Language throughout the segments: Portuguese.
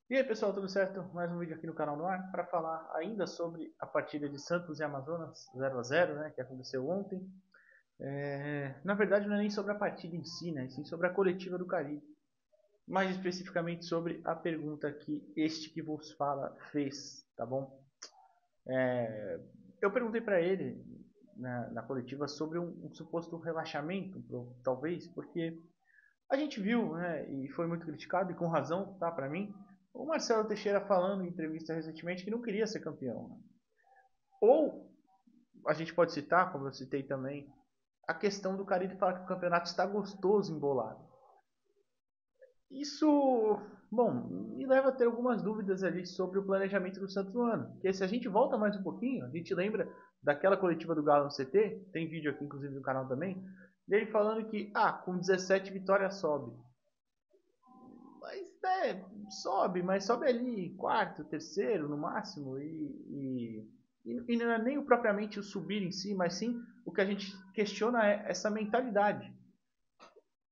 E aí pessoal, tudo certo? Mais um vídeo aqui no canal no ar para falar ainda sobre a partida de Santos e Amazonas 0-0, né, que aconteceu ontem. Na verdade não é nem sobre a partida em si, né, sim sobre a coletiva do Caribe. Mais especificamente sobre a pergunta que este que vos fala fez, tá bom? Eu perguntei para ele na coletiva sobre um suposto relaxamento, talvez, porque a gente viu, né, e foi muito criticado, e com razão, tá, para mim, o Marcelo Teixeira falando em entrevista recentemente que não queria ser campeão. Né? Ou a gente pode citar, como eu citei também, a questão do Carille falar que o campeonato está gostoso embolado. Isso, bom, me leva a ter algumas dúvidas ali sobre o planejamento do Santos no ano. Porque se a gente volta mais um pouquinho, a gente lembra daquela coletiva do Galo no CT, tem vídeo aqui inclusive no canal também, dele falando que, com 17 vitórias sobe. Mas sobe, mas sobe ali quarto, terceiro no máximo. E não é nem propriamente o subir em si, mas sim o que a gente questiona é essa mentalidade.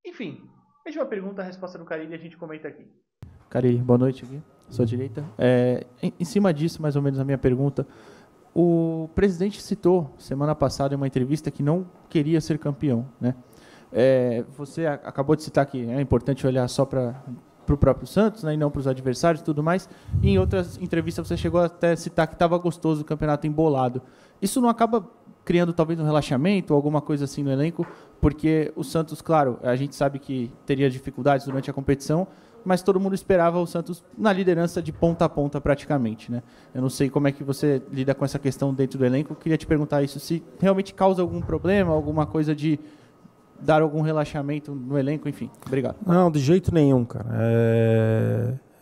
Enfim, deixa uma pergunta, a resposta do Carilho e a gente comenta aqui. Cari, boa noite aqui, sua direita. Em cima disso, mais ou menos a minha pergunta, o presidente citou semana passada em uma entrevista que não queria ser campeão, né? Você acabou de citar que é importante olhar só para o próprio Santos, né, e não para os adversários e tudo mais. E em outras entrevistas você chegou até a citar que estava gostoso o campeonato embolado. Isso não acaba criando talvez um relaxamento ou alguma coisa assim no elenco? Porque o Santos, claro, a gente sabe que teria dificuldades durante a competição, mas todo mundo esperava o Santos na liderança de ponta a ponta praticamente, né? Eu não sei como é que você lida com essa questão dentro do elenco. Eu queria te perguntar isso, se realmente causa algum problema, alguma coisa de dar algum relaxamento no elenco, enfim. Obrigado. Não, de jeito nenhum, cara.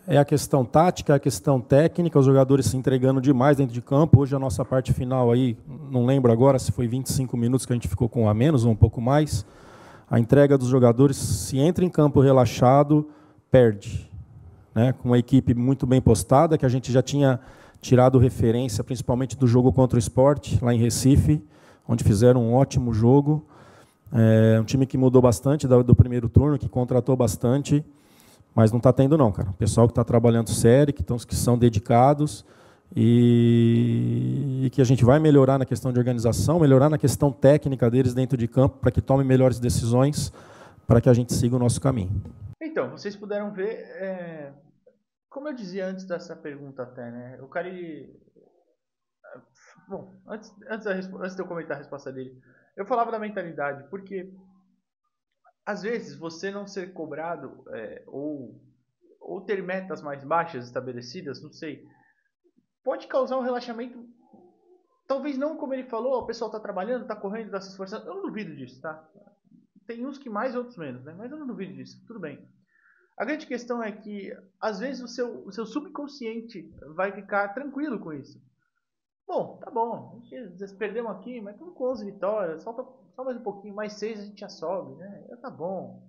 É a questão tática, é a questão técnica, os jogadores se entregando demais dentro de campo. Hoje a nossa parte final aí, não lembro agora se foi 25 minutos que a gente ficou com a menos ou um pouco mais. A entrega dos jogadores, se entra em campo relaxado, perde. Né? Com uma equipe muito bem postada, que a gente já tinha tirado referência, principalmente do jogo contra o Sport, lá em Recife, onde fizeram um ótimo jogo. É um time que mudou bastante do primeiro turno, que contratou bastante, mas não está tendo não, cara. O pessoal que está trabalhando sério, que são dedicados e que a gente vai melhorar na questão de organização, melhorar na questão técnica deles dentro de campo, para que tomem melhores decisões, para que a gente siga o nosso caminho. Então, vocês puderam ver, como eu dizia antes dessa pergunta até, né? O cara, bom, antes de eu comentar a resposta dele, eu falava da mentalidade, porque às vezes você não ser cobrado ou ter metas mais baixas estabelecidas, não sei, pode causar um relaxamento. Talvez não como ele falou, o pessoal está trabalhando, está correndo, está se esforçando. Eu não duvido disso, tá? Tem uns que mais, outros menos, né? Mas eu não duvido disso. Tudo bem. A grande questão é que às vezes o seu subconsciente vai ficar tranquilo com isso. Bom, tá bom. A gente perdemos aqui, mas estamos com 11 vitórias. Falta só mais um pouquinho, mais 6 a gente já sobe, né? Já tá bom.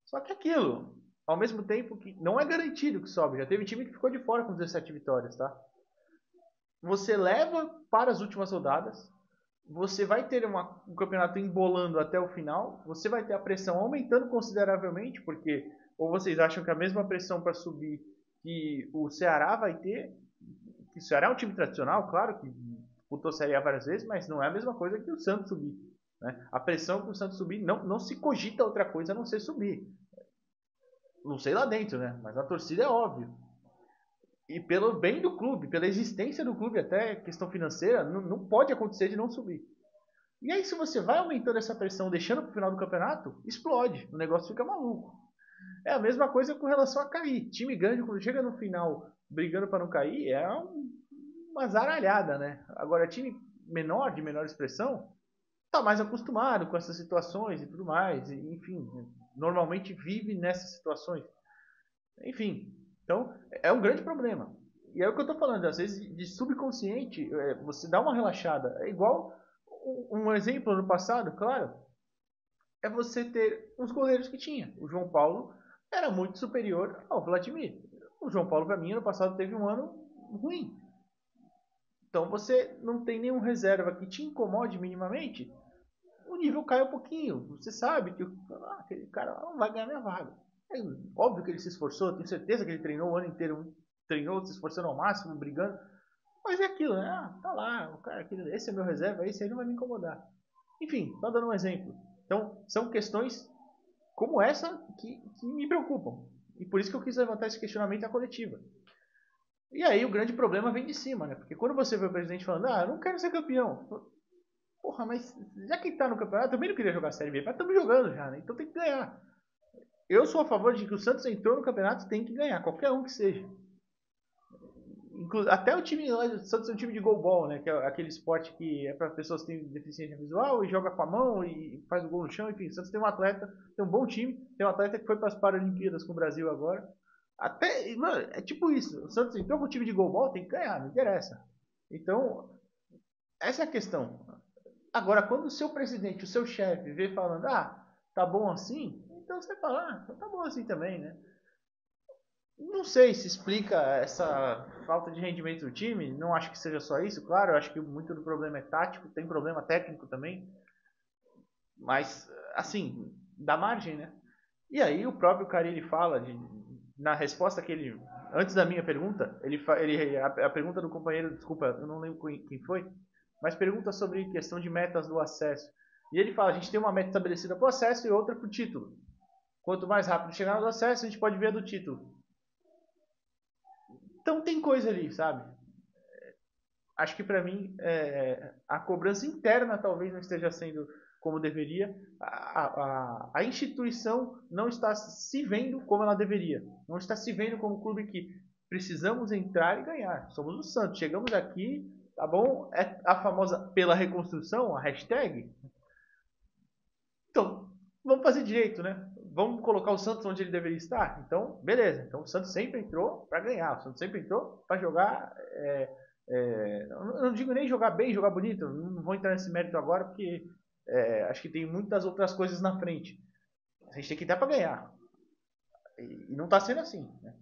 Só que aquilo, ao mesmo tempo que não é garantido que sobe. Já teve time que ficou de fora com 17 vitórias, tá? Você leva para as últimas rodadas, você vai ter um campeonato embolando até o final, você vai ter a pressão aumentando consideravelmente, porque ou vocês acham que a mesma pressão para subir que o Ceará vai ter, que o Ceará é um time tradicional, claro, que disputou Série A várias vezes, mas não é a mesma coisa que o Santos subir. Né? A pressão para o Santos subir, não se cogita outra coisa a não ser subir. Não sei lá dentro, né? Mas a torcida é óbvio. E pelo bem do clube, pela existência do clube, até questão financeira, não pode acontecer de não subir. E aí, se você vai aumentando essa pressão, deixando para o final do campeonato, explode. O negócio fica maluco. É a mesma coisa com relação a cair. Time grande, quando chega no final brigando para não cair, uma zaralhada, né? Agora, time menor, de menor expressão, tá mais acostumado com essas situações e tudo mais. E, enfim, normalmente vive nessas situações. Enfim, então é um grande problema. E é o que eu tô falando, às vezes de subconsciente, você dá uma relaxada. É igual um exemplo no passado, claro, é você ter os goleiros que tinha. O João Paulo era muito superior ao Vladimir. O João Paulo, para mim, ano passado teve um ano ruim. Então você não tem nenhum reserva que te incomode minimamente, o nível cai um pouquinho. Você sabe que aquele cara não vai ganhar minha vaga. É óbvio que ele se esforçou, tenho certeza que ele treinou o ano inteiro, treinou se esforçando ao máximo, brigando. Mas é aquilo, né? Ah, tá lá, o cara, esse é meu reserva, esse aí não vai me incomodar. Enfim, só dando um exemplo. Então, são questões como essa que me preocupam. E por isso que eu quis levantar esse questionamento à coletiva. E aí o grande problema vem de cima, né? Porque quando você vê o presidente falando, eu não quero ser campeão. Porra, mas já que tá no campeonato, eu também não queria jogar a Série B, mas estamos jogando já, né? Então tem que ganhar. Eu sou a favor de que o Santos entrou no campeonato, tem que ganhar, qualquer um que seja. Até o time, o Santos é um time de goalball, né? Que é aquele esporte que é para pessoas que têm deficiência visual e joga com a mão e faz o gol no chão. Enfim, o Santos tem um atleta, tem um bom time, tem um atleta que foi para as Paralimpíadas com o Brasil agora. Até, mano, é tipo isso. O Santos entrou com o time de goalball, tem que ganhar, não interessa. Então, essa é a questão. Agora, quando o seu presidente, o seu chefe, vê falando, tá bom assim, então você fala, então tá bom assim também, né? Não sei se explica essa falta de rendimento do time, não acho que seja só isso, claro, eu acho que muito do problema é tático, tem problema técnico também, mas, assim, dá margem, né? E aí o próprio Carille fala, na resposta que ele, antes da minha pergunta, a pergunta do companheiro, desculpa, eu não lembro quem foi, mas pergunta sobre questão de metas do acesso. E ele fala, a gente tem uma meta estabelecida para o acesso e outra para o título. Quanto mais rápido chegar no acesso, a gente pode ver a do título. Então tem coisa ali, sabe? Acho que para mim a cobrança interna talvez não esteja sendo como deveria. A instituição não está se vendo como ela deveria. Não está se vendo como clube que precisamos entrar e ganhar. Somos o Santos. Chegamos aqui, tá bom? É a famosa pela reconstrução, a hashtag. Então, vamos fazer direito, né? Vamos colocar o Santos onde ele deveria estar? Então, beleza. Então, o Santos sempre entrou para ganhar. O Santos sempre entrou para jogar. Eu não digo nem jogar bem, jogar bonito. Não vou entrar nesse mérito agora, porque acho que tem muitas outras coisas na frente. A gente tem que entrar para ganhar. E não está sendo assim, né?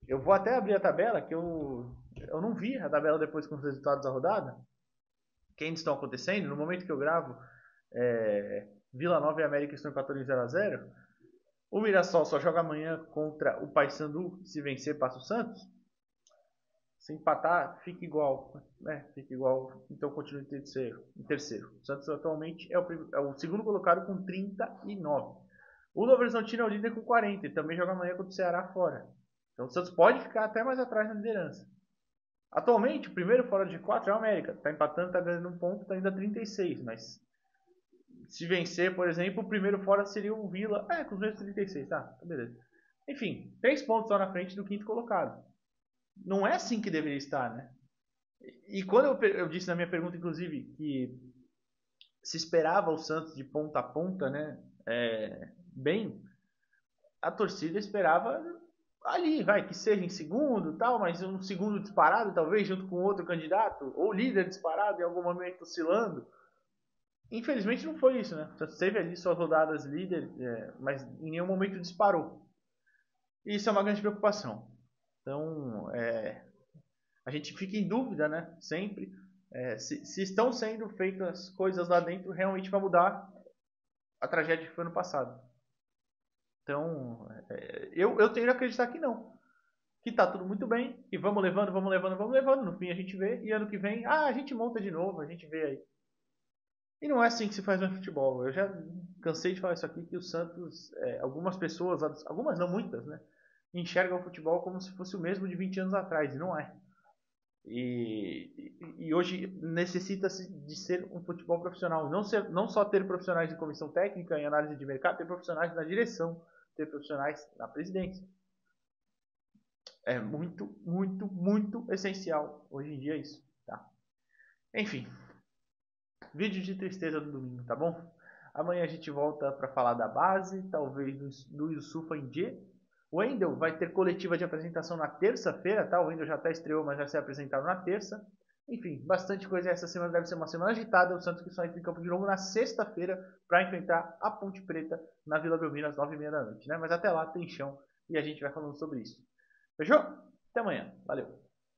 Eu vou até abrir a tabela, que eu não vi a tabela depois com os resultados da rodada, que ainda estão acontecendo. No momento que eu gravo, Vila Nova e América estão empatando em 0x0. O Mirassol só joga amanhã contra o Paysandu. Se vencer, passa o Santos. Se empatar, fica igual, né? Fica igual, então continua em terceiro. O Santos atualmente é o segundo colocado com 39. O Novo Horizontino é o líder com 40 e também joga amanhã contra o Ceará fora. Então o Santos pode ficar até mais atrás na liderança. Atualmente, o primeiro fora de 4 é o América. Está empatando, está ganhando um ponto, está ainda 36, mas se vencer, por exemplo, o primeiro fora seria o Vila. Com os mesmos 36, tá beleza. Enfim, 3 pontos só na frente do quinto colocado. Não é assim que deveria estar, né? E quando eu disse na minha pergunta, inclusive, que se esperava o Santos de ponta a ponta, né? Bem, a torcida esperava ali, que seja em segundo tal, mas um segundo disparado, talvez, junto com outro candidato, ou líder disparado em algum momento oscilando. Infelizmente não foi isso, né? O Santos teve ali suas rodadas líder, mas em nenhum momento disparou. E isso é uma grande preocupação. Então, a gente fica em dúvida, né? Sempre. Se estão sendo feitas coisas lá dentro, realmente vai mudar a tragédia que foi no passado. Então, eu tenho que acreditar que não. Que tá tudo muito bem, e vamos levando. No fim a gente vê, e ano que vem, a gente monta de novo, a gente vê aí. E não é assim que se faz no futebol. Eu já cansei de falar isso aqui, que o Santos, algumas pessoas, algumas não muitas, né? Enxergam o futebol como se fosse o mesmo de 20 anos atrás, e não é. E hoje necessita-se de ser um futebol profissional. Não só ter profissionais de comissão técnica em análise de mercado, ter profissionais na direção, ter profissionais na presidência. É muito, muito, muito essencial hoje em dia isso. Tá? Enfim, vídeo de tristeza do domingo, tá bom? Amanhã a gente volta para falar da base, talvez do Yusufa Indie. O Wendel vai ter coletiva de apresentação na terça-feira, tá? O Wendel já até estreou, mas vai ser apresentado na terça. Enfim, bastante coisa. Essa semana deve ser uma semana agitada. O Santos que só entra em campo de novo na sexta-feira para enfrentar a Ponte Preta na Vila Belmiro às 9h30 da noite, né? Mas até lá tem chão e a gente vai falando sobre isso. Fechou? Até amanhã. Valeu.